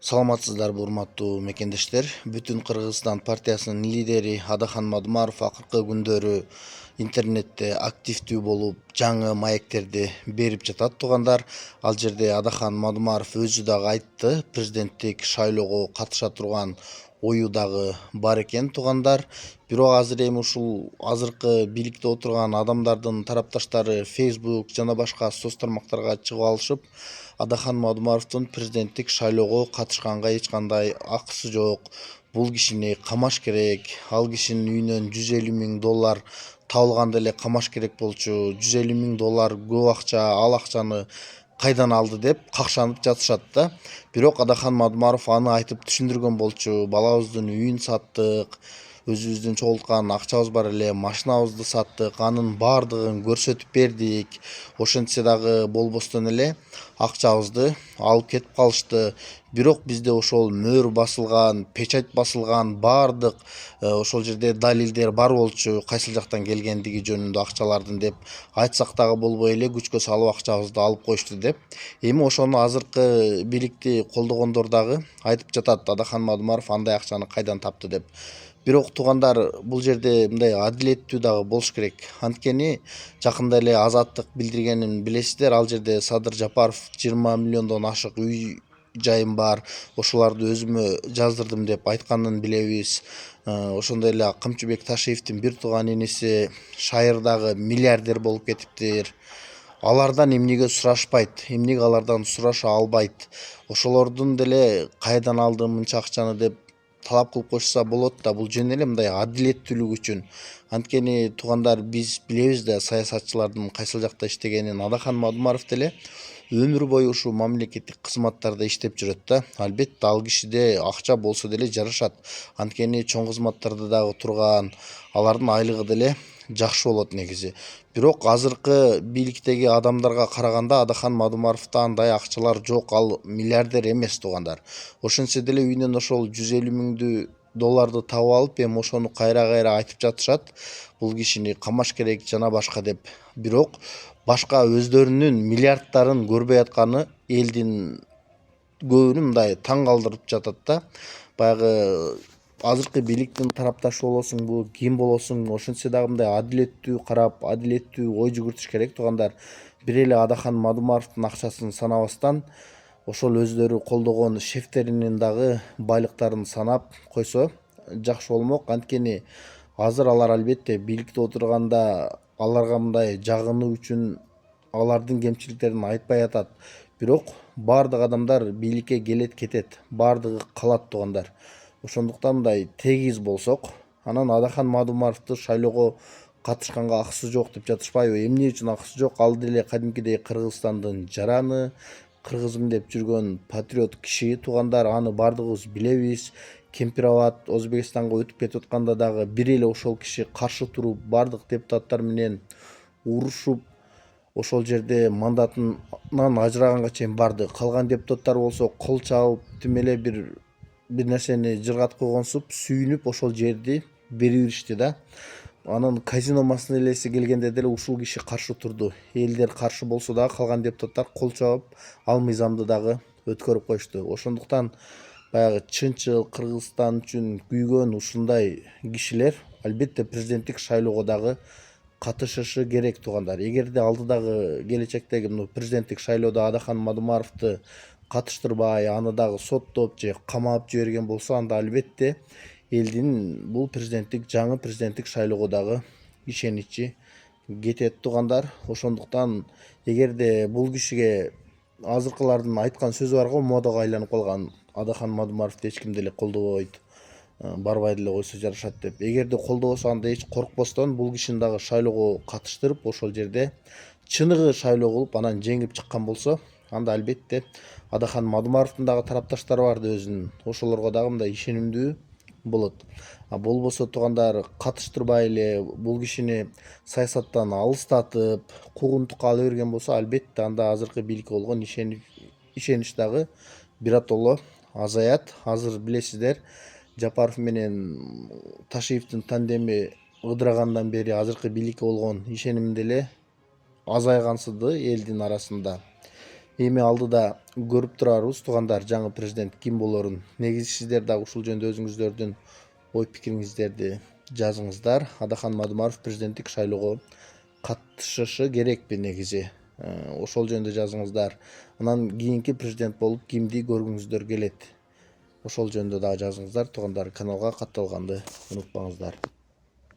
Саламатсыздарбы урматтуу мекендештер. Бүтүн Кыргызстан партиясынын лидери Адахан Мадумаров акыркы күндөрү интернетте активдүү болуп, жаңы маектерди берип жатат туугандар. Ал жерде Адахан Мадумаров өзү дагы айтты, президенттик шайлоого катыша турган ою дагы бар экен туугандар. Бирок азыр эми ушул азыркы бийликте отурган адамдардын тарапташтары Facebook жана башка соц тармактарга чыгып алышып, Адахан Мадумаровдун президенттик шайлоого катышканга эч кандай акысы жок. Бул кишини камаш керек. Ал кишинин үйүнөн $150,000 табылганда эле камаш керек болчу. $150,000 көп акча, ал акчаны кайдан алды деп какшанып жатышат да. Бирок Адахан Мадумаров аны айтып түшүндүргөн болчу. Балабыздын үйүн саттык, өзүбүздүн чогулткан акчабыз бар эле, машинабызды саттык, анын баардыгын көрсөтүп бердик. Ошентсе дагы болбостон эле акчабызды алып кетип калышты. Бирок бизде ошол мөр басылган, печать басылган баардык ошол жерде далилдер бар болчу, кайсыл жактан келгендиги жөнүндө акчалардын деп айтсак дагы болбой эле күчкө салып акчабызды алып коюшту деп. Эми ошону азыркы бийликти колдогондор дагы айтып жатат, Адахан Мадумаров андай акчаны кайдан тапты деп. Бирок туугандар, бул жерде мындай адилеттүү дагы болуш керек. Анткени жакында эле Азаттык билдиргенин билесиздер. Ал жерде Садыр Жапаров 20 миллиондон ашык үй жайым бар, ошоларды өзүмө жаздырдым деп айтканын билебиз. Ошондой эле Камчыбек Ташиевдин бир тууган иниси Шайыр дагы миллиардер болуп кетиптир. Алардан эмнеге сурашпайт, эмнеге алардан сураша албайт, ошолордун деле кайдан алды мынча акчаны деп талап кылып коюшса болот да. Бул жөн эле мындай адилеттүүлүк үчүн. Анткени туугандар, биз билебиз да саясатчылардын кайсыл жакта иштегенин. Адахан Мадумаров деле өмүр бою ушул мамлекеттик кызматтарда иштеп жүрөт да. Албетте ал кишиде акча болсо деле жарашат. Анткени чоң кызматтарда дагы турган, алардын айлыгы деле жакшы болот негизи. Бирок азыркы бийликтеги адамдарга караганда Адахан Мадумаровдо андай акчалар жок, ал миллиардер эмес туугандар. Ошентсе деле үйүнөн ошол $150,000 табып алып, эми ошону кайра айтып жатышат. Бул кишини камаш керек жана башка деп. Бирок башка өздөрүнүн миллиарддарын көрбөй атканы элдин көбүнү мындай таң калтырып жатат да. Баягы азыркы бийликтин тарапташы болосуңбу, ким болосуң, ошентсе дагы мындай адилеттүү карап, адилеттүү ой жүгүртүш керек туугандар. Бир эле Адахан Мадумаровдун акчасын санабастан, ошол өздөрү колдогон шефтеринин дагы байлыктарын санап койсо жакшы болмок. Анткени азыр алар албетте бийликте отурганда аларга мындай жагынуу үчүн алардын кемчиликтерин айтпай атат. Бирок баардык адамдар бийликке келет кетет, баардыгы калат туугандар. Ошондуктан мындай тегиз болсок, анан Адахан Мадумаровду шайлоого катышканга акысы жок деп жатышпайбы? Эмне үчүн акысы жок? Ал деле кадимкидей Кыргызстандын жараны, кыргызым деп жүргөн патриот киши туугандар. Аны баардыгыбыз билебиз. Кемпирабад Өзбекстанга өтүп кетип атканда дагы бир эле ошол киши каршы туруп, баардык депутаттар менен урушуп, ошол жерде мандатынан ажыраганга чейин барды. Калган депутаттар болсо кол чабып, тим эле бир нерсени жыргатып койгонсуп, сүйүнүп ошол жерди бере беришти да. Анан казино маселеси келгенде деле ушул киши каршы турду. Элдер каршы болсо дагы калган депутаттар кол чабып, ал мыйзамды дагы өткөрүп коюшту. Ошондуктан баягы чынчыл Кыргызстан үчүн күйгөн ушундай кишилер албетте президенттик шайлоого дагы катышышы керек туугандар. Эгерде алдыдагы келечектеги президенттик шайлоодо Адахан Мадумаровду катыштырбай, аны дагы соттоп же камап жиберген болсо, анда албетте элдин бул жаңы президенттик шайлоого дагы ишеничи кетет туугандар. Ошондуктан эгерде бул кишиге азыркылардын айткан сөзү бар го, модага айланып калган, Адахан Мадумаровду эч ким деле колдобойт, барбай деле койсо жарашат деп. Эгерде колдобосо, анда эч коркпостон бул кишини дагы шайлоого катыштырып, ошол жерде чыныгы шайлоо кылып, анан жеңип чыккан болсо, анда албетте Адахан Мадумаровдун дагы тарапташтары бар да өзүнүн. Ошолорго дагы мындай ишенимдүү болот. Болбосо туугандар, катыштырбай эле бул кишини саясаттан алыстатып, куугунтукка ала берген болсо, албетте анда азыркы бийликке болгон ишенич дагы биротоло азаят. Азыр билесиздер, Жапаров менен Ташиевдин тандеми ыдырагандан бери азыркы бийликке болгон ишеним деле азайгансыды элдин арасында. Эми алдыда көрүп турарбыз туугандар, жаңы президент ким болорун. Негизи сиздер дагы ушул жөнүндө өзүңүздөрдүн ой пикириңиздерди жазыңыздар. Адахан Мадымаров президенттик шайлоого катышышы керекпи негизи? Ошол жөнүндө жазыңыздар. Анан кийинки президент болуп кимди көргүңүздөр келет? Ошол жөнүндө дагы жазыңыздар туугандар. Каналга катталганды унутпаңыздар.